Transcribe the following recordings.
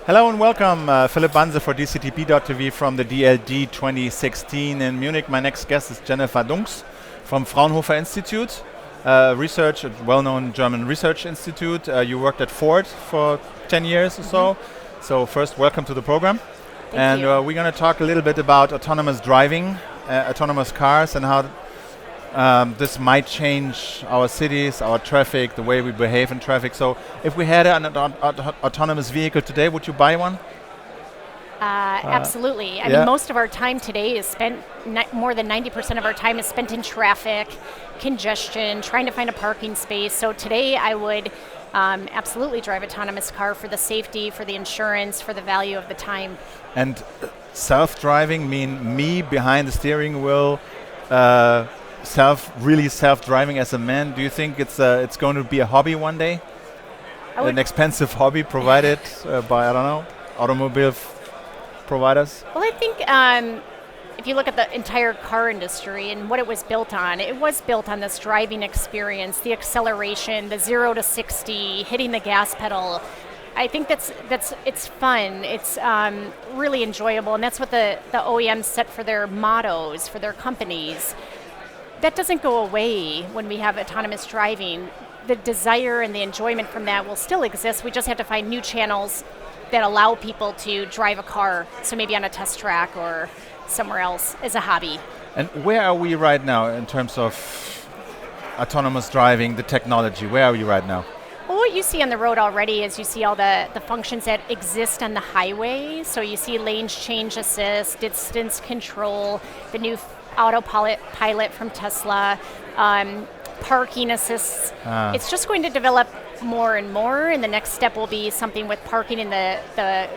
Hello and welcome, Philipp Banse for DCTP.tv from the DLD 2016 in Munich. My next guest is Jennifer Dungs from Fraunhofer Institute, research, a well-known German research institute. You worked at Ford for 10 years or so. So first, welcome to the program. Thank you. We're going to talk a little bit about autonomous driving, autonomous cars, and how this might change our cities, our traffic, the way we behave in traffic. So if we had an autonomous vehicle today, would you buy one? Absolutely. I mean, most of our time today is spent, more than 90% of our time is spent in traffic, congestion, trying to find a parking space. So today I would absolutely drive an autonomous car for the safety, for the insurance, for the value of the time. And self-driving mean me behind the steering wheel, self-driving as a man. Do you think it's going to be a hobby one day? An expensive hobby provided by, I don't know, automobile providers? Well, I think if you look at the entire car industry and what it was built on this driving experience, the acceleration, the 0 to 60, hitting the gas pedal. I think it's fun. It's really enjoyable, and that's what the OEMs set for their mottos for their companies. That doesn't go away when we have autonomous driving. The desire and the enjoyment from that will still exist. We just have to find new channels that allow people to drive a car, so maybe on a test track or somewhere else as a hobby. And where are we right now in terms of autonomous driving, the technology? Where are we right now? Well, what you see on the road already is you see all the functions that exist on the highway. So you see lanes change assist, distance control, the new autopilot from Tesla, parking assists. It's just going to develop more and more, and the next step will be something with parking in the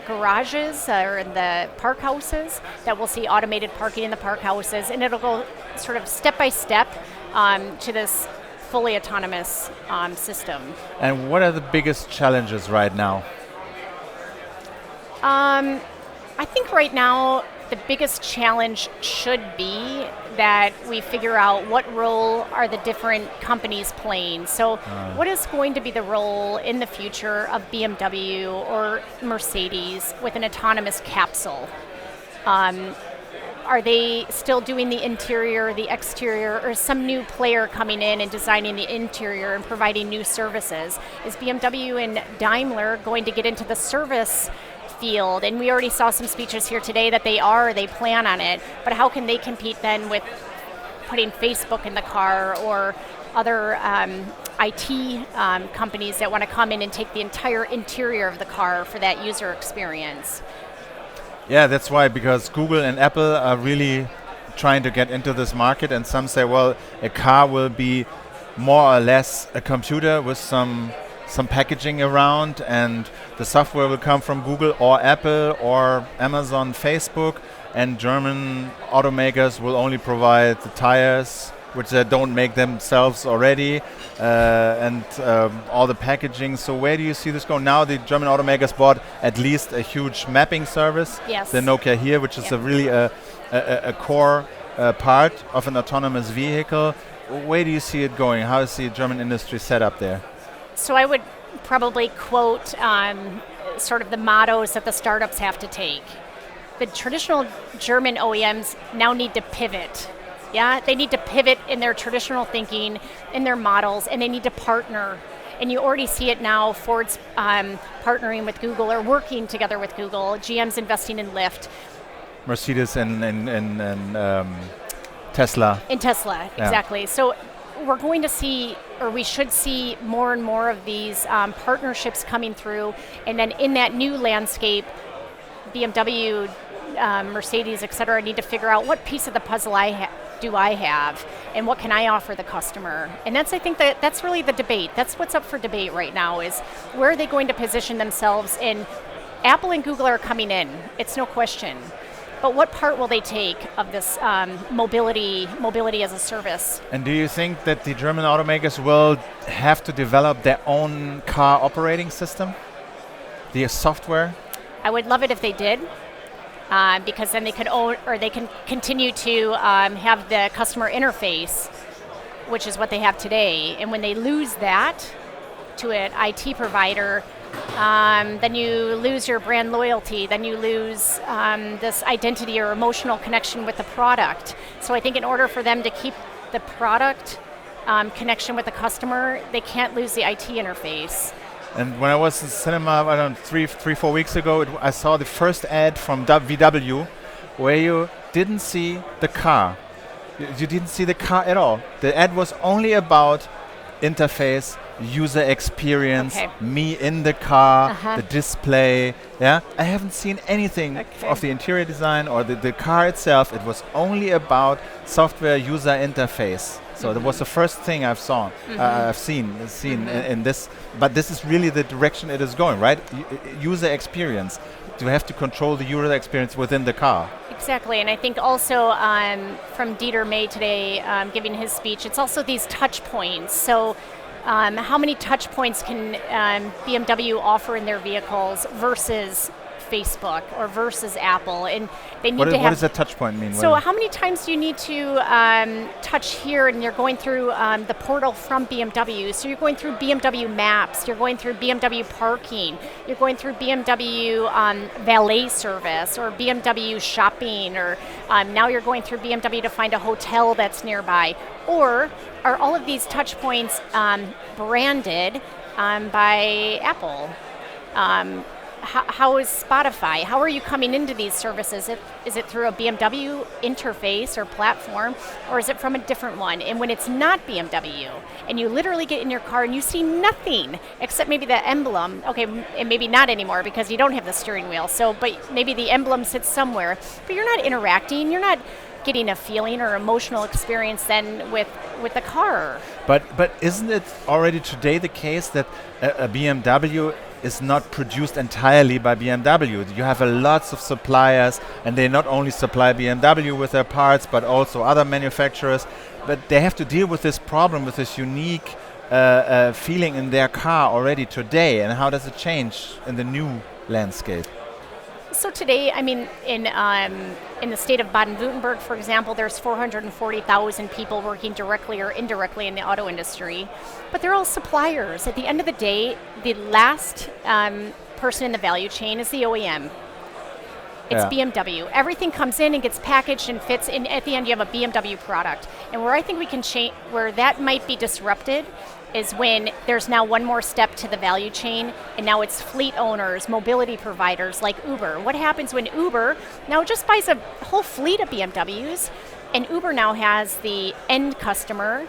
garages or in the park houses, that we'll see automated parking in the park houses, and it'll go sort of step by step to this fully autonomous system. And what are the biggest challenges right now? I think right now the biggest challenge should be that we figure out what role are the different companies playing. So what is going to be the role in the future of BMW or Mercedes with an autonomous capsule? Are they still doing the interior, the exterior, or is some new player coming in and designing the interior and providing new services? Is BMW and Daimler going to get into the service field? And we already saw some speeches here today that they plan on it, but how can they compete then with putting Facebook in the car or other IT companies that want to come in and take the entire interior of the car for that user experience? Yeah, that's why, because Google and Apple are really trying to get into this market, and some say, well, a car will be more or less a computer with some packaging around, and the software will come from Google or Apple or Amazon, Facebook, and German automakers will only provide the tires, which they don't make themselves already, and all the packaging. So where do you see this going? Now the German automakers bought at least a huge mapping service, yes, the Nokia here, which is really a core part of an autonomous vehicle. Where do you see it going? How is the German industry set up there? So I would probably quote sort of the mottos that the startups have to take. The traditional German OEMs now need to pivot. Yeah, they need to pivot in their traditional thinking, in their models, and they need to partner. And you already see it now. Ford's partnering with Google or working together with Google. GM's investing in Lyft. Mercedes and Tesla. In Tesla, exactly. So we're going to see, or we should see, more and more of these partnerships coming through. And then in that new landscape, BMW, Mercedes, et cetera, need to figure out what piece of the puzzle do I have, and what can I offer the customer? And I think that's really the debate. That's what's up for debate right now, is where are they going to position themselves? And Apple and Google are coming in, it's no question. But what part will they take of this mobility as a service? And do you think that the German automakers will have to develop their own car operating system? The software? I would love it if they did. Because then they could own, or they can continue to have the customer interface, which is what they have today. And when they lose that to an IT provider, then you lose your brand loyalty, then you lose this identity or emotional connection with the product. So I think in order for them to keep the product connection with the customer, they can't lose the IT interface. And when I was in cinema, I don't know, 4 weeks ago, I saw the first ad from VW where you didn't see the car. You didn't see the car at all. The ad was only about interface, user experience, me in the car, the display. Yeah, I haven't seen anything of the interior design or the car itself. It was only about software user interface. So that was the first thing I've seen in this. But this is really the direction it is going, right? User experience. You have to control the user experience within the car. Exactly, and I think also from Dieter May today giving his speech, it's also these touch points. So how many touch points can BMW offer in their vehicles versus Facebook or versus Apple, and they need to have. What does that touch point mean? So how many times do you need to touch here, and you're going through the portal from BMW? So you're going through BMW Maps, you're going through BMW Parking, you're going through BMW valet service or BMW Shopping, or now you're going through BMW to find a hotel that's nearby. Or are all of these touch points branded by Apple? How is Spotify? How are you coming into these services? Is it through a BMW interface or platform, or is it from a different one? And when it's not BMW, and you literally get in your car and you see nothing except maybe the emblem, okay, and maybe not anymore because you don't have the steering wheel, but maybe the emblem sits somewhere, but you're not interacting, you're not getting a feeling or emotional experience then with the car. But isn't it already today the case that a BMW is not produced entirely by BMW? You have lots of suppliers, and they not only supply BMW with their parts, but also other manufacturers. But they have to deal with this problem, with this unique feeling in their car already today. And how does it change in the new landscape? So today, I mean, in the state of Baden-Württemberg, for example, there's 440,000 people working directly or indirectly in the auto industry, but they're all suppliers. At the end of the day, the last person in the value chain is the OEM. It's BMW. Everything comes in and gets packaged and fits, and at the end you have a BMW product. And where I think we can change, where that might be disrupted, is when there's now one more step to the value chain, and now it's fleet owners, mobility providers like Uber. What happens when Uber now just buys a whole fleet of BMWs, and Uber now has the end customer,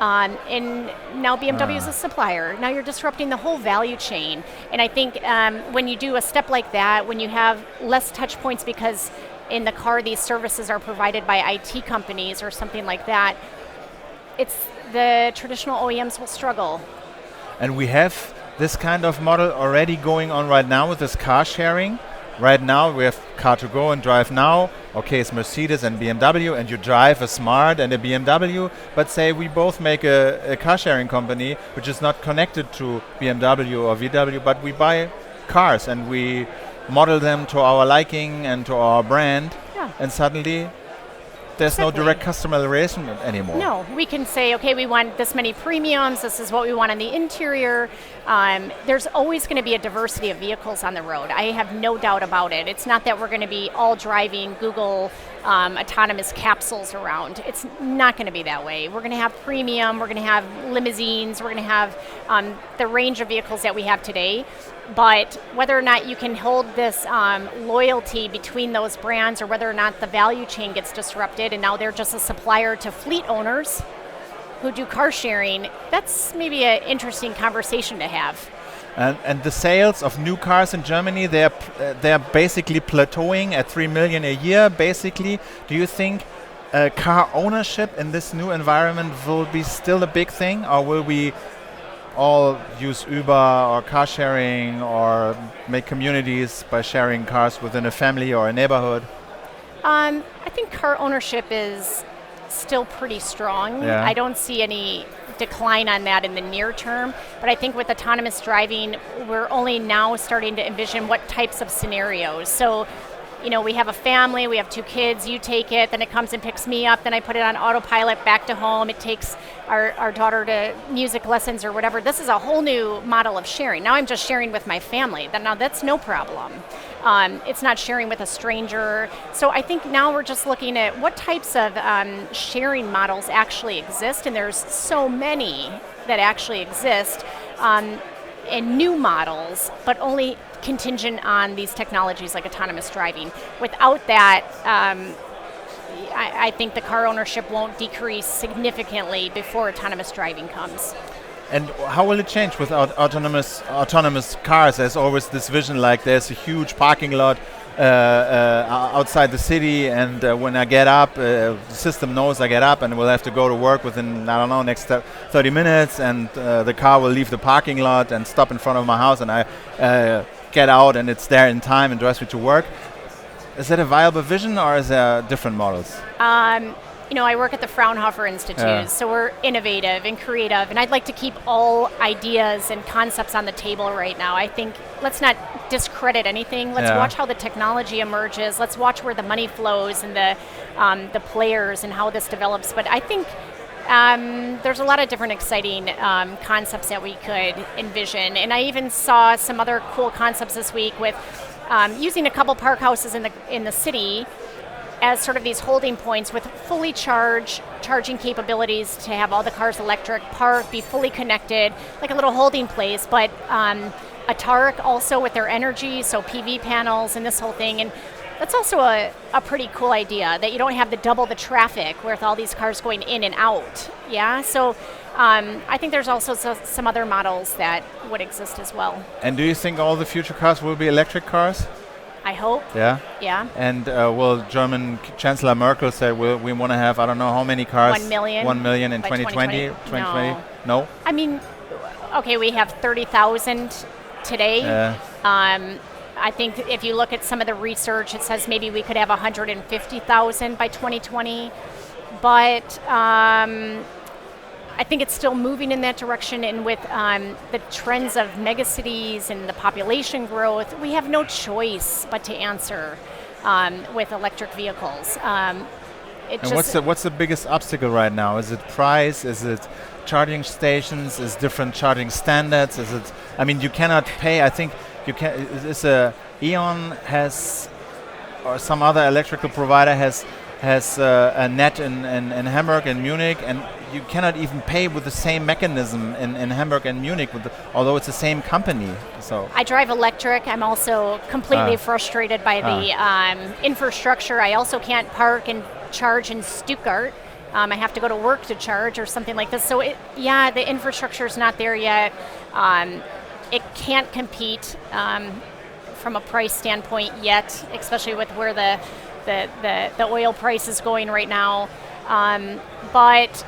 and now BMW is a supplier. Now you're disrupting the whole value chain. And I think when you do a step like that, when you have less touch points because in the car these services are provided by IT companies or something like that, the traditional OEMs will struggle. And we have this kind of model already going on right now with this car sharing. Right now we have Car2Go and Drive Now. Okay, it's Mercedes and BMW, and you drive a Smart and a BMW, but say we both make a car sharing company which is not connected to BMW or VW, but we buy cars and we model them to our liking and to our brand, and suddenly there's no direct customer relation anymore. No, we can say, okay, we want this many premiums, this is what we want on the interior. There's always going to be a diversity of vehicles on the road. I have no doubt about it. It's not that we're going to be all driving Google autonomous capsules around. It's not going to be that way. We're going to have premium, we're going to have limousines, we're going to have the range of vehicles that we have today. But whether or not you can hold this loyalty between those brands, or whether or not the value chain gets disrupted and now they're just a supplier to fleet owners who do car sharing, that's maybe an interesting conversation to have. And the sales of new cars in Germany, they're basically plateauing at 3 million a year, basically. Do you think car ownership in this new environment will be still a big thing, or will we all use Uber or car sharing or make communities by sharing cars within a family or a neighborhood? I think car ownership is still pretty strong. Yeah. I don't see any decline on that in the near term, but I think with autonomous driving, we're only now starting to envision what types of scenarios. So we have a family, we have 2 kids, you take it, then it comes and picks me up, then I put it on autopilot back to home, it takes our daughter to music lessons or whatever. This is a whole new model of sharing. Now I'm just sharing with my family. Now that's no problem. It's not sharing with a stranger. So I think now we're just looking at what types of sharing models actually exist, and there's so many that actually exist, and new models, but only contingent on these technologies like autonomous driving. Without that, I think the car ownership won't decrease significantly before autonomous driving comes. And how will it change with autonomous cars? There's always this vision like there's a huge parking lot outside the city, and when I get up, the system knows I get up and will have to go to work within, I don't know, next 30 minutes, and the car will leave the parking lot and stop in front of my house, and I get out and it's there in time and drives me to work. Is that a viable vision, or is there different models? I work at the Fraunhofer Institute, so we're innovative and creative, and I'd like to keep all ideas and concepts on the table right now. I think let's not discredit anything. Let's watch how the technology emerges. Let's watch where the money flows and the players and how this develops. But I think there's a lot of different exciting concepts that we could envision, and I even saw some other cool concepts this week with using a couple park houses in the city as sort of these holding points with fully charging capabilities to have all the cars electric, park, be fully connected, like a little holding place, but a TARC also with their energy, so PV panels and this whole thing. And that's also a pretty cool idea, that you don't have double the traffic with all these cars going in and out. Yeah, so I think there's also some other models that would exist as well. And do you think all the future cars will be electric cars? I hope. Yeah? Yeah. And will German Chancellor Merkel say we want to have, I don't know how many cars? 1 million. 1 million in by 2020? 2020? No? I mean, okay, we have 30,000 today. I think if you look at some of the research, it says maybe we could have 150,000 by 2020. But I think it's still moving in that direction, and with the trends of megacities and the population growth, we have no choice but to answer with electric vehicles. What's the biggest obstacle right now? Is it price? Is it charging stations? Is different charging standards? Is it? I mean, you cannot pay. I think you can. Is E.ON has, or some other electrical provider has a net in Hamburg and Munich, and you cannot even pay with the same mechanism in Hamburg and Munich, although it's the same company. So I drive electric. I'm also completely frustrated by the infrastructure. I also can't park and charge in Stuttgart. I have to go to work to charge or something like this. So the infrastructure is not there yet. It can't compete from a price standpoint yet, especially with where the oil price is going right now. But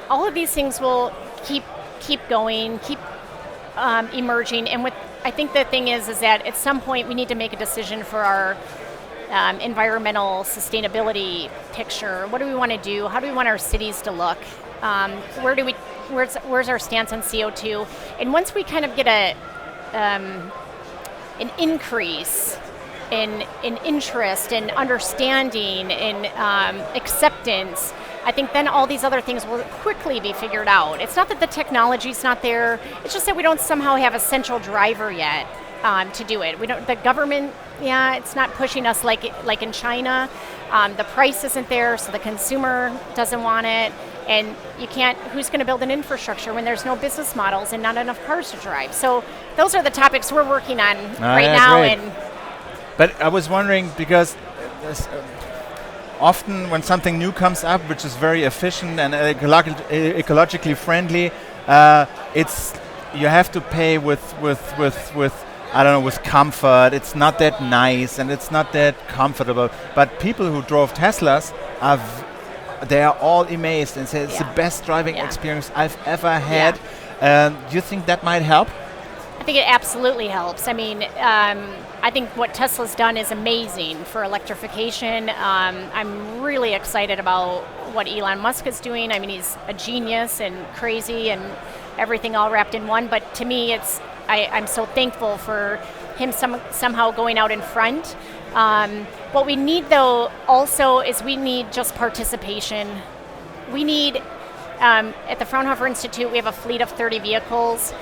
all of these things will keep going, keep emerging. And I think the thing is that at some point we need to make a decision for our environmental sustainability picture. What do we want to do? How do we want our cities to look? Where's our stance on CO2? And once we kind of get an increase in interest, in understanding, in acceptance, I think then all these other things will quickly be figured out. It's not that the technology's not there, it's just that we don't somehow have a central driver yet to do it. The government, it's not pushing us like in China. The price isn't there, so the consumer doesn't want it. And who's going to build an infrastructure when there's no business models and not enough cars to drive? So those are the topics we're working on right now. Great. But I was wondering, because often when something new comes up, which is very efficient and ecologically friendly, you have to pay with I don't know, with comfort. It's not that nice and it's not that comfortable. But people who drove Teslas they are all amazed and say it's the best driving experience I've ever had. Do you think that might help? I think it absolutely helps. I mean, I think what Tesla's done is amazing for electrification. I'm really excited about what Elon Musk is doing. I mean, he's a genius and crazy and everything all wrapped in one. But to me, I'm so thankful for him somehow going out in front. What we need though also is we need just participation. We need, at the Fraunhofer Institute, we have a fleet of 30 vehicles.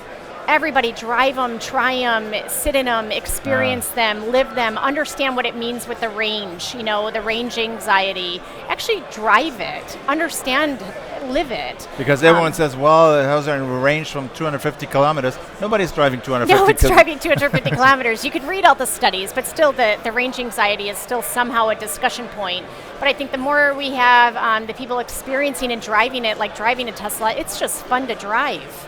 Everybody drive them, try them, sit in them, experience them, live them, understand what it means with the range, the range anxiety. Actually drive it, understand, live it. Because everyone says, well, it has a range from 250 kilometers. Nobody's driving 250 No, it's driving 250 kilometers. You could read all the studies, but still the range anxiety is still somehow a discussion point. But I think the more we have the people experiencing and driving it, like driving a Tesla, it's just fun to drive.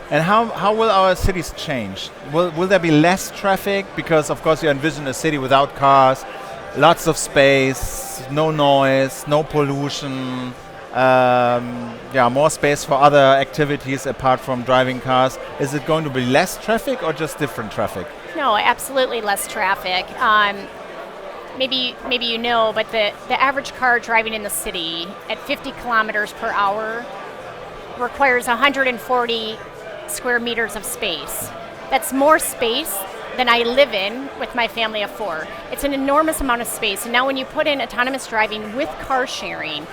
And how will our cities change? Will there be less traffic? Because of course you envision a city without cars, lots of space, no noise, no pollution, more space for other activities apart from driving cars. Is it going to be less traffic or just different traffic? No, absolutely less traffic. Maybe you know, but the average car driving in the city at 50 kilometers per hour requires 140 square meters of space. That's more space than I live in with my family of 4. It's an enormous amount of space. And now when you put in autonomous driving with car sharing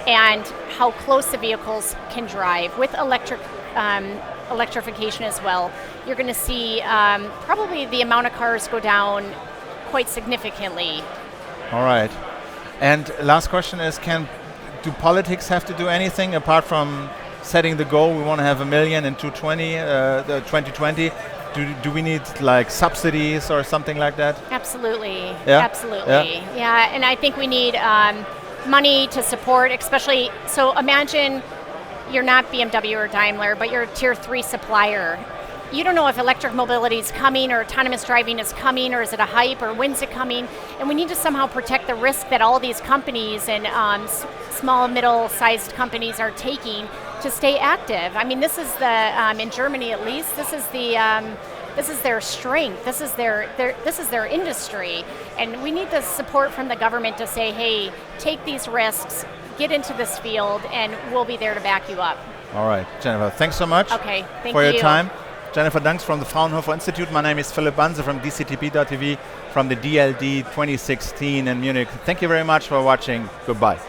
and how close the vehicles can drive with electrification as well, you're going to see probably the amount of cars go down quite significantly. All right. And last question is, do politics have to do anything apart from setting the goal, we want to have 1 million in 2020. Do we need like subsidies or something like that? Absolutely. Yeah? Absolutely. Yeah, and I think we need money to support, especially, so imagine you're not BMW or Daimler, but you're a tier 3 supplier. You don't know if electric mobility is coming or autonomous driving is coming, or is it a hype, or when's it coming? And we need to somehow protect the risk that all these companies and small, middle-sized companies are taking to stay active. I mean, this is in Germany at least, this is their strength. This is their industry, and we need the support from the government to say, hey, take these risks, get into this field, and we'll be there to back you up. All right, Jennifer, thanks so much for your time. Jennifer Dungs from the Fraunhofer Institute. My name is Philipp Banse from DCTP.tv from the DLD 2016 in Munich. Thank you very much for watching. Goodbye.